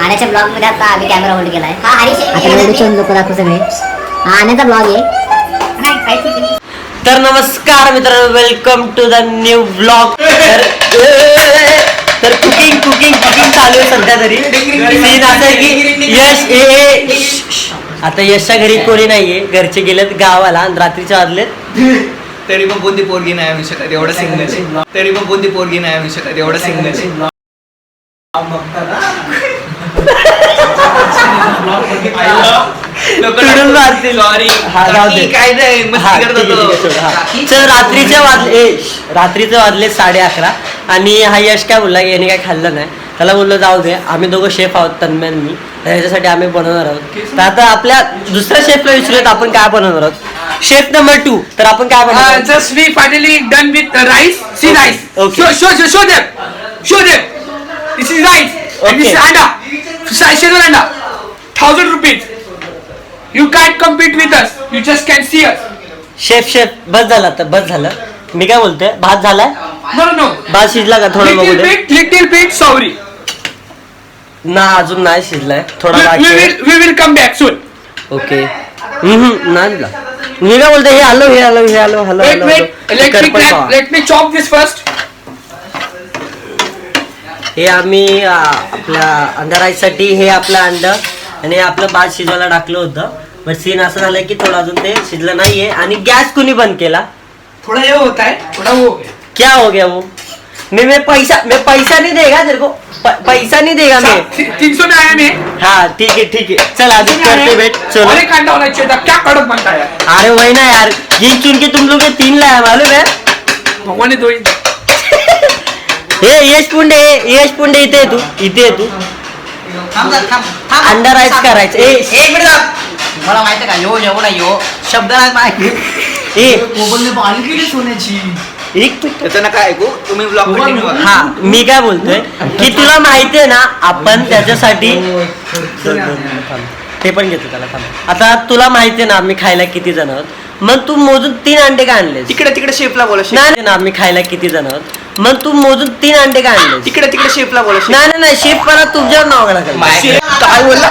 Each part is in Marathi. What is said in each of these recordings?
आण्याच्या ब्लॉग मध्ये आता आम्ही कॅमेरा होल्ड केलाय. हा हरीश लोक दाखवू सगळे. हा आण्याचा ब्लॉग आहे. तर नमस्कार मित्रांनो, welcome to the new blog. तर कुकिंग चालू आहे सध्या तरी. सीन असं आहे की यश आता यशच्या घरी कोणी नाहीये, घरचे गेलेत गावाला आणि रात्रीच्या वाजलेत. तरी पण कोणती पोरगी नाही आणू शकत एवढं सिंगल. तरी पण कोणती पोरगी नाही आणू शकत एवढं सिंगल. रात्रीचे वाजले 11:30 आणि हा यश काय बोलला की याने काय खाल्लं नाही. त्याला बोललो जाऊ दे, आम्ही दोघं शेफ आहोत, तन्मय आणि मी, त्याच्यासाठी आम्ही बनवणार आहोत. तर आता आपल्या दुसऱ्या शेफला विचारूयात आपण काय बनवणार आहोत. शेफ नंबर 2 तर आपण काय बनवणार. Just we finally done with rice. See rice. Okay. Show them. This is rice. And this is anda. Shezwan anda. 1,000 rupees. You can't compete with us. You just can see us. Chef बस झालं, आता बस झालं. मी काय बोलतोय, भात झालाय. No. भात शिजला का थोडं बघू दे. Little bit sorry. ना अजून नाही शिजलाय, थोडा बाकी. We will come back soon. Okay. नाही दिला. मी काय बोलतोय, हे आलो. Wait. Let me chop this first. हे आम्ही आपल्या अंडा राईस साठी हे आपलं अंडं आणि आपलं भात शिजवायला टाकलं होतं. बट सीन असं झालं की थोडं अजून ते शिजलं नाहीये आणि गॅस कुणी बंद केला. थोड़ा ये होता है, थोड़ा वो हो गया. क्या हो गया वो. मैं पैसा नहीं देगा तेरे को. पैसा नहीं देगा मैं. 300 में आया मैं. हाँ ठीक है चल आगे करते बैठ. चलो. और एक अंडा होना चाहिए था. क्या कड़क बनता है. अरे वही ना यार, ये चुन के तुम लोग 3 लाया मालूम है. भगवान ने 2 हे यश पुंडे इथे तू अंडा राईस करायचं. एक मिनिट मला माहिती का यो शब्द नाही माहिती. त्याचं नका ऐकू तुम्ही ब्लॉग कंटिन्यू करा. हा मी काय बोलतोय की तुला माहितीये ना आपण त्याच्यासाठी ते पण घेतो त्याला थांब. आता तुला माहितीये ना आम्ही खायला किती जण आहोत, मग तू मोजून 3 अंडे का आणले. तिकडे शेफला बोला. नाही ना आम्ही खायला किती जण आहोत, मग तू मोजून 3 अंडे का आणले. तिकडे शेफला बोला. नाही शेफ मला तुझ्यावर नाव काय बोलला.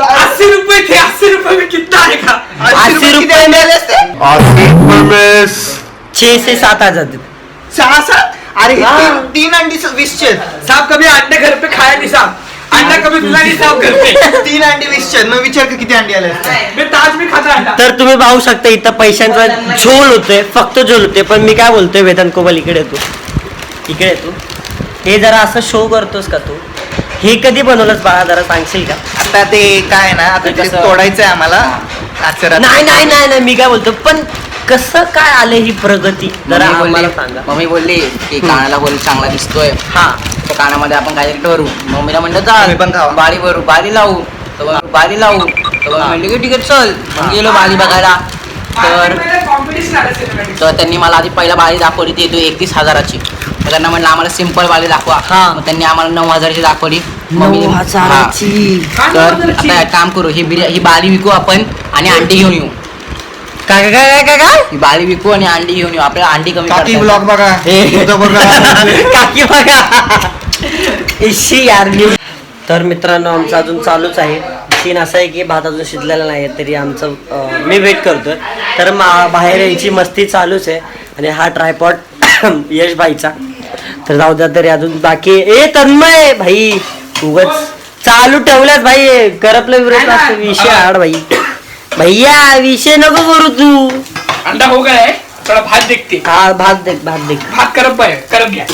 80 रुपये थे. 80 रुपये में कितना आएगा. 80 रुपये मिळाले असते. 6 से 7 आ जाते. 6-7. अरे 3 अंडी 20 साहब कभी अंडे घर पे खाया नहीं साहब. अंडा कभी मिला नहीं साहब घर पे. 3 अंडी 20 मग विचार का किती अंडी आले असते. मैं ताज में खाता अंडा. तर तुम्ही पाहू शकता इथं पैशांचा झोल होतोय, फक्त झोल होते. पण मी काय बोलतोय वेतन कोबल इकडे तू हे जरा असं शो करतोस का तू. हे कधी बनवलंस बाळा, जरा सांगशील का. आता ते काय ना, आता ते तोडायचंय आम्हाला. नाही मी काय बोलतो, पण कसं काय आले ही प्रगती जरा आम्हाला सांगा. मम्मी बोलली की कानाला बोल चांगला दिसतोय. हा तर कानामध्ये आपण काहीतरी करू. मम्मीला म्हणलं चाल मी पण खावा. बाली लावू. तर म्हणली की ठीक आहे चल. मग गेलो बाली बघायला. तर त्यांनी मला आधी पहिला बाली दाखवली ती 31,000ची. तर त्यांना म्हणलं आम्हाला सिंपल बाली दाखवा. मग त्यांनी आम्हाला 9,000ची दाखवली. तर आता एक काम करू, ही बाली विकू आपण आणि अंडी घेऊन येऊ. काय ही बाली विकू आणि अंडी घेऊन येऊ. आपल्याला अंडी कमी काकी पडतात. ब्लॉग बघा. काकी बघा इशी यार. तर मित्रांनो आमचं अजून चालूच आहे. सीन असं आहे की भात अजून शिजलेला नाही तरी आमचं मी वेट करतोय. तर बाहेर यांची मस्ती चालूच आहे आणि हा ट्रायपॉड यश भाईचा. तर जाऊ द्या तरी अजून बाकी तन्मय भाई उगाच चालू ठेवल्यास भाई. करपलं विषय आड भाई. भैया विषय नको करू तू. अंडा हो गया है. थोड़ा भात देखते. हा भात देख भात करप गया.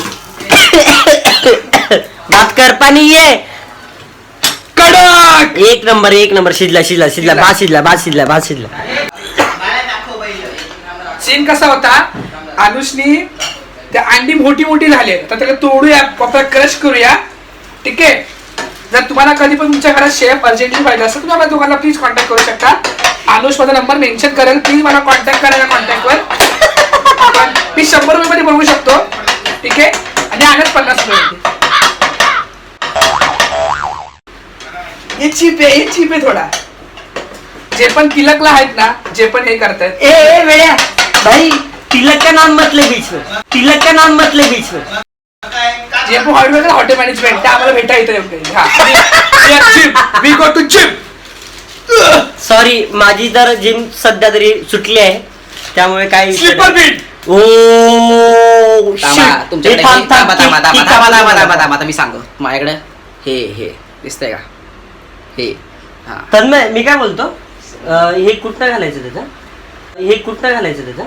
भात करपानी ये. कडक. एक नंबर शिजला भात शिजला. सीन कसा होता, अनुषनी त्या अंडी मोठी झाले तर त्याला तोडूया, प्रॉपर क्रश करूया. ठीक आहे. जर तुम्हाला कधी पण तुमच्या घरात शेफ अर्जंटली पाहिजे असेल तुम्ही आपल्या दुकानाला प्लीज कॉन्टॅक्ट करू शकता. अनुष माझा नंबर मेन्शन करेल, प्लीज मला कॉन्टॅक्ट करा या कॉन्टॅक्टवर. मी 100 रुपये मध्ये बनवू शकतो. ठीक आहे. आणि आणत 50 रुपये. ये चीप आहे थोडा. जे पण तिलकला आहेत ना, जे पण हे करतायत. ए वेड्या भाई, तिलक का नाम मत ले बीच में. जे पण हॉटेल मॅनेजमेंट आम्हाला भेटा येतं. We go to gym. Sorry, माझी तर जिम सध्या तरी सुटली आहे, त्यामुळे काय विषय स्लीपर नाही. बीट. ओ थांबा, तुमच्याकडे थांब, हे- थांबा, थांबा, थांबा, किक थांबा, आपण थांबा, बनवू. थांबा, थांबा, आता मी सांगतो माझ्याकडे हे दिसतंय का हे हा तन्मय, मी काय बोलतो, हे कुठनं घालायचं त्याचं, हे कुठनं घालायचं त्याचं.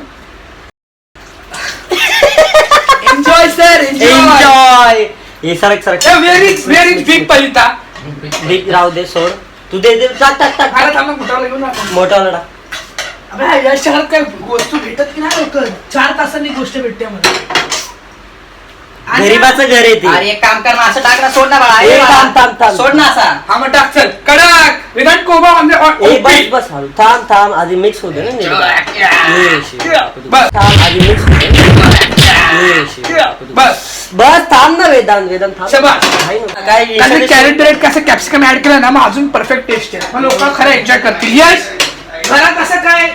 Enjoy sir, enjoy. एन्जॉय. हे सरक सरक व्हेरी बिग पलिता. बिग राहू दे, सोड. तू दे टाक टाक टाक मला थांब ना, कुठाला घेऊन जा. मोठा लढा. अबे या शहरात काय वस्तू भेटत की नाही लवकर. 4 तासांनी गोष्ट भेटते मला. गरीबाचं घर आहे ते. अरे एक काम कर ना, असं टाक ना, सोड ना बाळा, ए, ए बाळा, थांब, थांब, थांब. सोड ना असा. हा मग टाक चल. कडक विदाउट कोबा ऑन ए बस द बस हळू. थांब थांब, आधी मिक्स होते ना नीट. ये शिव. बस. थांब, आधी मिक्स होते. ये शिव. बस. बस थांब ना वेदांत, वेदांत थांब. शाबास. आहे ना. काय त्याने कॅरेट बिरेट कसं कॅप्सिकम ऍड केलं ना, मग अजून परफेक्ट टेस्ट आहे. मग लोक खरं एन्जॉय करतील. यस, घरात असं काय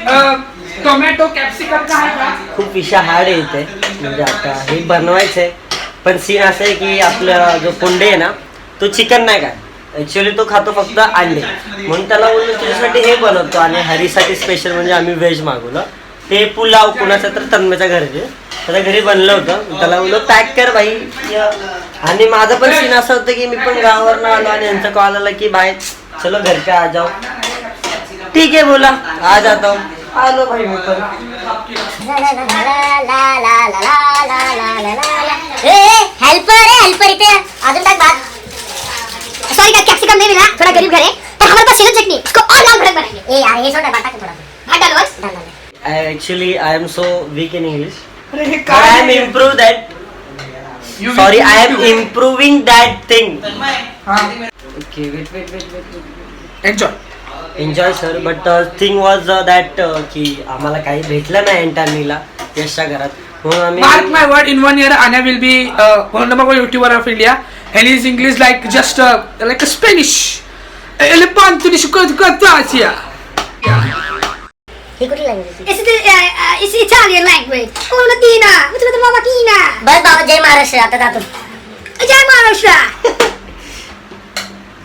टोमॅटो कॅप्सिकम का आहे का? खूप विषय हार्ड आहे इथे, म्हणजे आता हे बनवायचंय, पण सीन असं आहे की आपला जो पुंडे आहे ना, तो चिकन नाही काय, ऍक्च्युअली तो खातो फक्त अंडे, म्हणून त्याला बोललो तुझ्यासाठी हे बनवतो, आणि हरीसाठी स्पेशल म्हणजे आम्ही व्हेज मागवलं. ते पुलाव कुणाचं तर तन्मयच्या घरचे त्याच्या घरी बनलं होतं, त्याला बोललो पॅक कर भाई. आणि माझं पण सीन असं होतं की मी पण गावावरनं आलो आणि यांचा कॉल आला की बाय चलो घर पे आ जाओ. ठीक आहे बोला, आ जाता हूं. आलो भाई मी पण. हेल्पर इथे अजून टाक भात. सॉरी का कॅप्सिकम नहीं मिला, थोड़ा गरीब घर है, पर हमारे पास सीजन चटनी, इसको और लाल भड़क बनाएंगे. ए यार ये छोड़ भात टाक थोड़ा. भात डालो बस. डाल. Actually, I am so weak in English. अरे हे But I am काय improve that. Sorry, I am improving that thing. Okay, wait. Enjoy. Enjoy, sir. But thing was that की आम्हाला काही भेटलं नाही एंटरनीला यशच्या घरात, म्हणून आम्ही Mark my word, in 1 year Anya will be one number one YouTuber of India, and his English like just like a Spanish. Elephant ni Asia. ही कुठली लँग्वेज? It's Italian language. ओ लतीना, मतलब बाबा कीना. बस बाबा, जय महाराष्ट्र. आता जातो. जय महाराष्ट्र.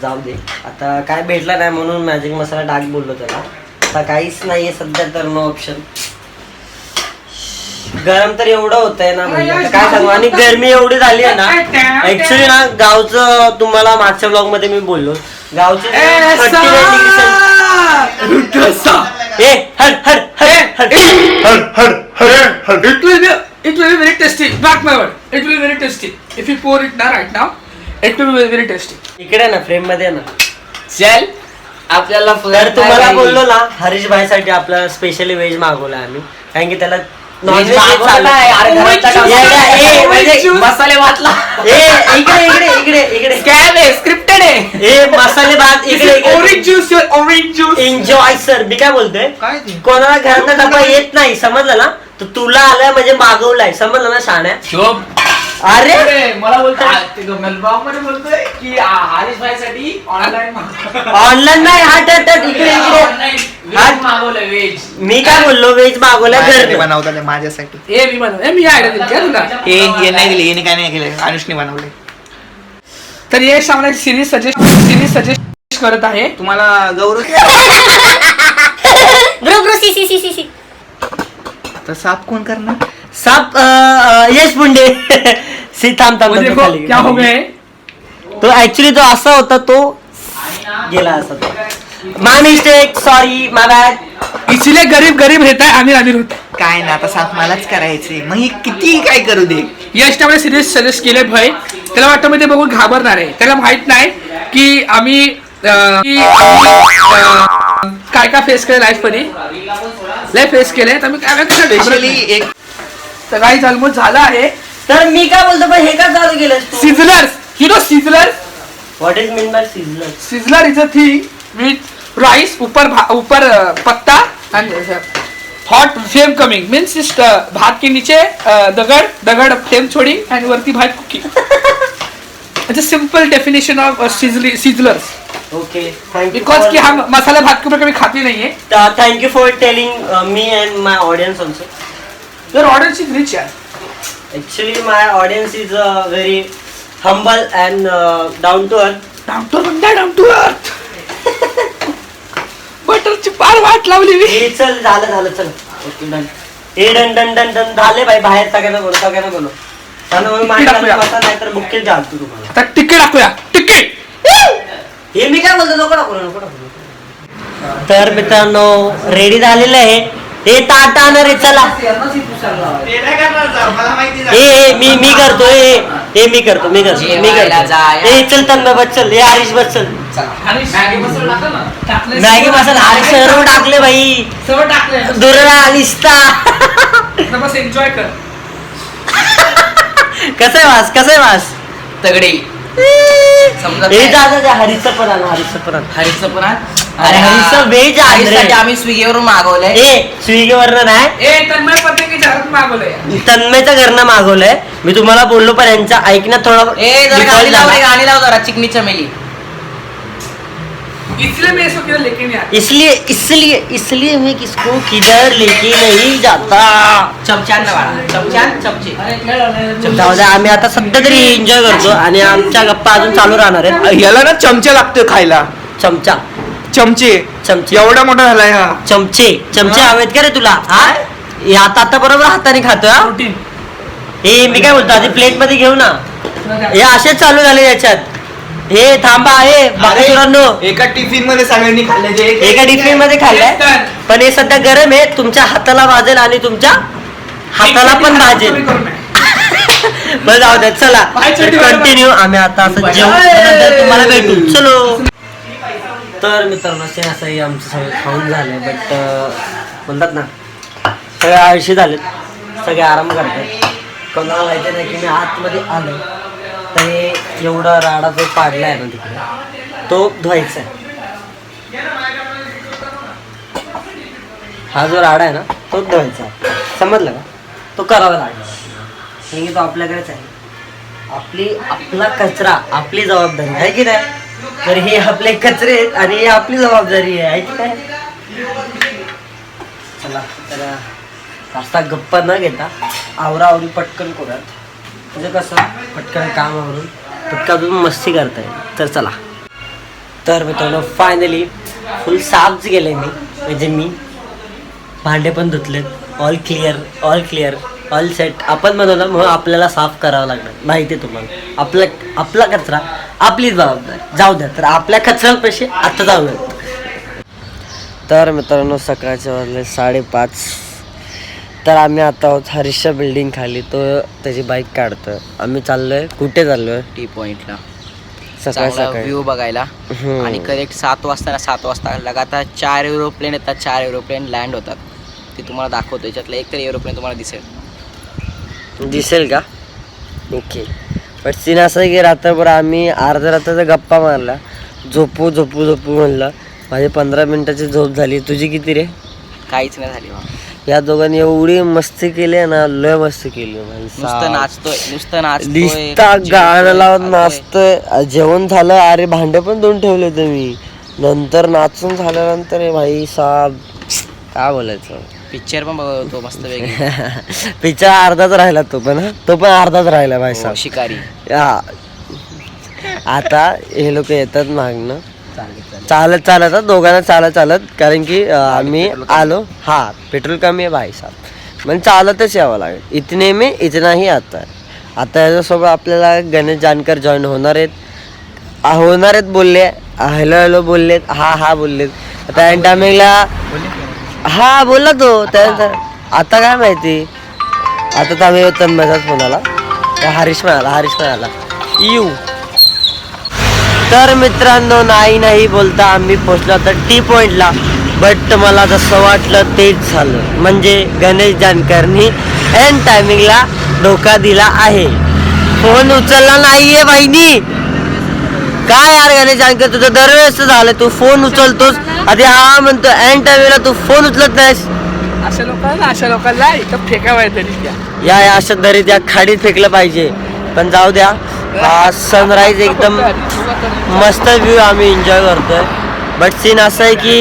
जाऊ दे, आता काय भेटलं नाही म्हणून मॅजिक मसाला टाक बोललो त्याला. आता काहीच नाहीये सध्या तर, नो ऑप्शन. गरम तर एवढं होतंय ना, म्हणजे आता काय सांगू, आणि गरमी एवढी झाली आहे ना. ऍक्च्युली ना गावचं तुम्हाला मागच्या ब्लॉग मध्ये मी बोललो, गावची 39 डिग्री ए हट हट हट हट. It will be very tasty. Mark my word. It will be very tasty. If you pour it now, right now, it will be very tasty. इकडे ना फ्रेम मध्ये ना. चल आपल्याला तर तुम्हाला बोललो ना, हरीश भाई साठी आपल्याला स्पेशली व्हेज मागवलं आम्ही, कारण की त्याला नॉनव्हेज मसाले भातला इकडे इकडे इकडे इकडे स्कॅम आहे, स्क्रिप्टेड आहे. ए मसाले भात This इकडे is orange juice. Your orange juice. Enjoy sir. मी काय बोलतोय, काय ते? कोणाला घरातला डबा येत नाही समजलं ना, तर तुला आलाय म्हणजे मागवलाय, समजलं ना शाण्या. शोभ अरे अरे मला बोलतोय ब्लॉग मध्ये बोलतोय की हरीश भाई साठी ऑनलाईन ऑनलाईन नाही, हट हट हट इकडे इकडे. व्हेज मागवलं व्हेज. मी काय बोललो, व्हेज मागवलं माझ्यासाठी घर. बनवतात माझ्यासाठी. ए मी बनव. मी आयडिया दिली का तुला? हे नाही दिली, येणे काय नाही केलं, अनुष्ने बनवले. तर यश आम्हाला सिरीज सजेस्ट करत आहे. तुम्हाला गौरव ब्रो सी. तर साफ कोण करणार? साप यश पुंडे. सी थांब थांब वो थांब, देखो खाली. क्या हो गए. तो ऍक्च्युली तो असा होता, तो गेला असा. माय मिस्टेक, सॉरी माय बॅड. इसलिए गरीब रहता है, अमीर होता है. काय ना, आता साफ मलाच करायचे, मग ही किती काय करू दे. यश त्यामुळे सिरीज सजेस्ट केले भाई. त्याला वाटतं मी ते बघून घाबरणार आहे. त्याला माहित नाही की आम्ही काय काय फेस केलं लाईफ मध्ये. लय फेस केले, तर मी काय स्पेशली एक तर काही ऑलमोस्ट झालं आहे. तर मी काय बोलतो, पण हे का चालू केलं sizzlers, you know sizzlers. What is mean by sizzler? Sizzler is a thing with rice ऊपर पत्ता end hot flame coming means भात के नीचे दगड़ फ्लेम छोड़ी एंड वरती भात cooking. It's a simple definition of sizzlers. Okay, thank you. Because कि हम मसाला भात के ऊपर कभी खाते नहीं है. Thank you for telling me and my audience also. Your audience is rich यार. Actually, my audience is very humble and down to earth. डामटोर म्हणता डामटोर बटरची पार वाट लावली मी. हे चल झालं चल ओके डन. हे डन डन डन डन झाले बाई बाहेर सगळ्यांना बोलो त्यानं मग टाकूया. नाही तर बुक केलं तू तुम्हाला. आता तिकीट टाकूया तिकीट. हे मी काय बोलतो नको. तर मित्रांनो रेडी झालेलं आहे. हे ताट आणणार आहे चला. मी करतो मी करतो हे चल तन्मय बस चल. हे हरीश बस चल. मॅगी मसाला हरीश सर्व टाकले बाई. सर्व टाकले. दुर्रा निस्ता. बस एन्जॉय कर. कसं आहे वास तगडे समजा हे जा हरीशचं पण आण. हरीचं पण आण. अरे हरीशचं व्हेज हरीसाठी आम्ही स्विगीवरून मागवलंय. स्विगीवरनं नाही ए तन्मय पत्रिकेच्या घरात मागवलंय. तन्मयच्या घरनं मागवलंय. मी तुम्हाला बोललो पण यांच्या ऐकण्यात थोडा गाणी लाव जरा चिकनी चमेली. इसलिए मैं इसको किधर लेके नहीं आता. इसलिए मैं किसको किधर लेके नहीं जाता. चमच्यान चमचे. जाऊ द्या आम्ही आता सध्या तरी एन्जॉय करतो आणि आमच्या गप्पा अजून चालू राहणार आहेत. याला ना चमचा लागतोय खायला. चमचे एवढा मोठा झालाय हा. चमचे हवेत का रे तुला. हा हे आता बरोबर हाताने खातोय. प्रोटीन. हे मी काय बोलतो आधी प्लेट मध्ये घेऊ ना. हे असेच चालू झाले याच्यात. हे थांबा हे बाकीच्यांनो एका टिफिन मध्ये सगळ्यांनी खाल्ले. एका टिफिन मध्ये खाल्लंय पण हे सध्या गरम आहे. तुमच्या हाताला भाजेल आणि तुमच्या हाताला पण भाजेल. बरं जाऊ द्या चला कंटिन्यू. आम्ही आता असं जेवण तुम्हाला भेटू चलो. तर मित्रांनो असंही आमचं सगळं खाऊन झालंय. बट म्हणतात ना सगळे आळशी झालेत. सगळे आराम करतात. कोणाला माहिती नाही की मी आतमध्ये आलो तर हे एवढा राडा जो पाडला आहे ना तिकडे तो धुवायचा आहे. हा जो राडा आहे ना तो धुवायचा आहे. समजलं का. तो करावा लागेल. हे तो आपल्याकडेच आहे. आपला कचरा आपली जबाबदारी आहे की नाही. तर हे आपले कचरे आहेत आणि हे आपली जबाबदारी आहे की नाही. चला तर जास्त गप्पा न घेता आवरावरी पटकन करूयात. म्हणजे कसं पटकन काम आवरून पटकन मस्ती करता येईल. तर चला. तर मित्रांनो फायनली फुल साफ गेले मी. म्हणजे मी भांडे पण धुतलेत. All clear all set. आपण बनवलं म्हणून आपल्याला साफ करावं लागणार. माहिती आहे तुम्हाला आपला कचरा आपली जबाबदारी. जाऊ द्या तर आपल्या कचऱ्यापेक्षा आता जाऊयात. तर मित्रांनो सकाळच्या वाजले 5:30. तर आम्ही आता आहोत हरीशच्या बिल्डिंग खाली. तो त्याची बाईक काढतोय. आम्ही चाललोय. कुठे चाललोय. टी पॉइंटला सकाळी व्ह्यू बघायला. आणि करेक्ट 7 वाजता लगातार 4 एरोप्लेन येतात. 4 एरोप्लेन लँड होतात. ते तुम्हाला दाखवतो. याच्यातलं एक तरी एरोप्लेन तुम्हाला दिसेल का. ओके. बट सीन असं आहे की रात्रभर आम्ही अर्ध्या रात्राचा गप्पा मारला. झोपू म्हणलं. माझी 15 मिनिटाची झोप झाली. तुझी किती रे. काहीच नाही झाली. या दोघांनी एवढी मस्ती केली ना. लय मस्ती केली. नुसतं नाचतोय दिसता गाणं लावत नाचतोय. जेवण झालं. अरे भांडे पण धुवून ठेवले होते मी. नंतर नाचून झाल्यानंतर भाई साहेब काय बोलायचं. पिक्चर पण बघत होतो मस्त वेगळी. पिक्चर अर्धाच राहिला. तो पण अर्धाच राहिला भाई साहेब. शिकारी. आता हे लोक येतात मागणं चालत दोघांना चालत कारण की आम्ही आलो. हा पेट्रोल कमी आहे भाई साहेब. म्हणजे चालतच यावं लागेल. इतने में इतना ही आता है. आता याच्यासोबत आपल्याला गणेश जानकर जॉईन होणार आहेत बोलले. हॅलो बोललेत. हा बोललेत. त्या टायमिंगला हा बोलला तो. त्यानंतर आता काय माहिती. आता तर आम्ही तन्मयचाच फोन आला. हरीश पण आला येऊ. तर मित्रांनो नाही बोलता आम्ही पोचलो आता टी पॉइंटला. बट मला जसं वाटलं तेच झालं. म्हणजे गणेश जानकरनी एंड टायमिंगला धोका दिला आहे. फोन उचलला नाहीये बाईनी. काय यार गणेश जानकर तुझं दरवेळेस झालं. तू फोन उचलतोस आधी हा म्हणतो. एंड टायमिंगला तू फोन उचलत नाहीस. अशा लोकांना इथं फेकावं तरी या अशा दरीत या खाडीत फेकलं पाहिजे. पण जाऊ द्या. हा सनराईज एकदम मस्त व्ह्यू आम्ही एन्जॉय करतोय. बट सीन असं आहे की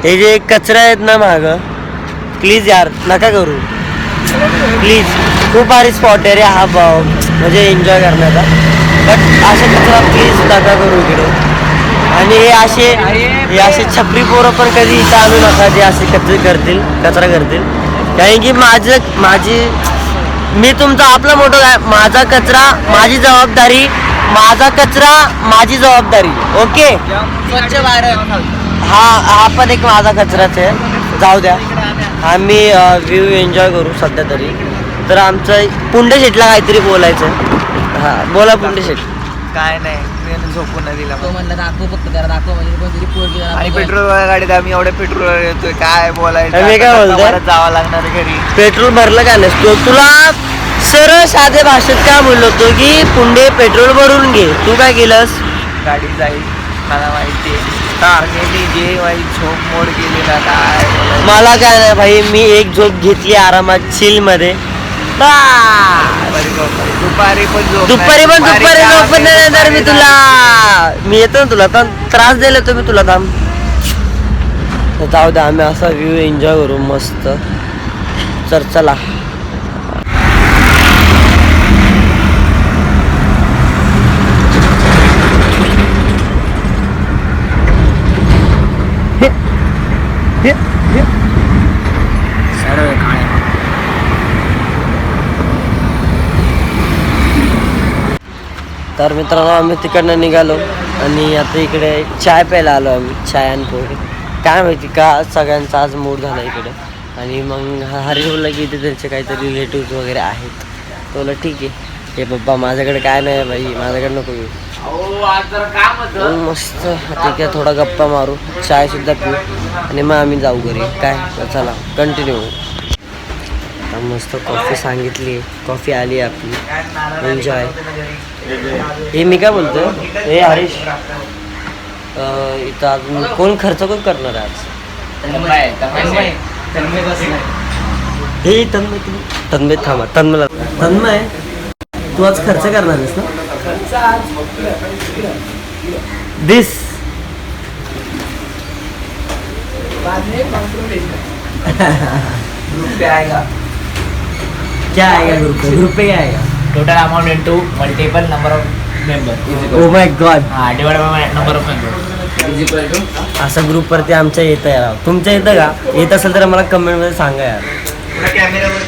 हे जे कचरा आहेत ना मागं प्लीज यार नका करू प्लीज. खूप भारी स्पॉट आहे रे हा म्हणजे एन्जॉय करण्याचा. बट अशा कचरा प्लीज नका करू इकडे. आणि हे असे छपरी पोरं पण कधी इथं आणू नका जे असे कचरा करतील. कारण की मी तुमचा आपला मोठं आहे. माझा कचरा माझी जबाबदारी, माझा कचरा माझी जबाबदारी. ओके, स्वच्छ भारत. हा पण एक माझा कचराच आहे. जाऊ द्या, आम्ही व्ह्यू एन्जॉय करू सध्या तरी. तर आमचं पुंडे शेटला काहीतरी बोलायचं. हा बोला पुंडे शेट. काय नाही, मी झोपून नाही दिला. तो म्हणला दाखव फक्त जरा दाखव म्हणजे कोणतरी पोरगी जरा आणि बघ. पेट्रोल गाडीत आम्ही एवढे पेट्रोल येतोय, काय बोलायचं. मी काय आता बोलतोय? परत जावं लागणार आहे घरी. पेट्रोल भरलं का नसतो तुला? सरळ साधे भाषेत काय बोललो होतो की पुंडे पेट्रोल भरून घे. तू काय केलंस? गाडी जाईल, मला माहिती आहे. जे माझी झोप मोड केलेला, काय बोलायचं. मला काय नाही भाई, मी एक झोप घेतली आरामात चिल मध्ये. दुपारी पण झोप दुपारी नाही. झोप पण नाही देणार मी दुपारी तुला. मी येतो ना तुला, तर त्रास दिला तो मी तुला. थांब, जाऊ द्या, आम्ही असा व्ह्यू एन्जॉय करू मस्त. तर चला. तर मित्रांनो, आम्ही तिकडनं निघालो आणि आता इकडे चाय प्यायला आलो आम्ही. चाय आणि पोहे. काय माहिती का सगळ्यांचा आज मूड झाला इकडे. आणि मग हरी बोलला की इथे त्यांचे काहीतरी रिलेटिव्स वगैरे आहेत. तो बोलला ठीक आहे, हे बाबा माझ्याकडे काय नाही भाई, माझ्याकडे नको येऊ. मस्त ठीक आहे, थोडा गप्पा मारू, चाय सुद्धा पिऊ आणि मग आम्ही जाऊ घरी. काय तर चला कंटिन्यू. मस्त कॉफी सांगितली, कॉफी आली आपली. एन्जॉय. हे मी काय बोलतो, हे हरीश, इथं अजून कोण खर्च कोण करणार आहे आज? हे तन्मय थांबा, तन्मय तू आज खर्च करणार आहेस ना? दिस क्या आएगा ग्रुप पे क्या आएगा? Total amount into multiple number of member. Oh my God, divide by number of member. असं ग्रुपवरती आमच्या येतं यार. तुमच्या येतं का? येत असेल तर मला कमेंटमध्ये सांगा यार. कॅमेऱ्यावर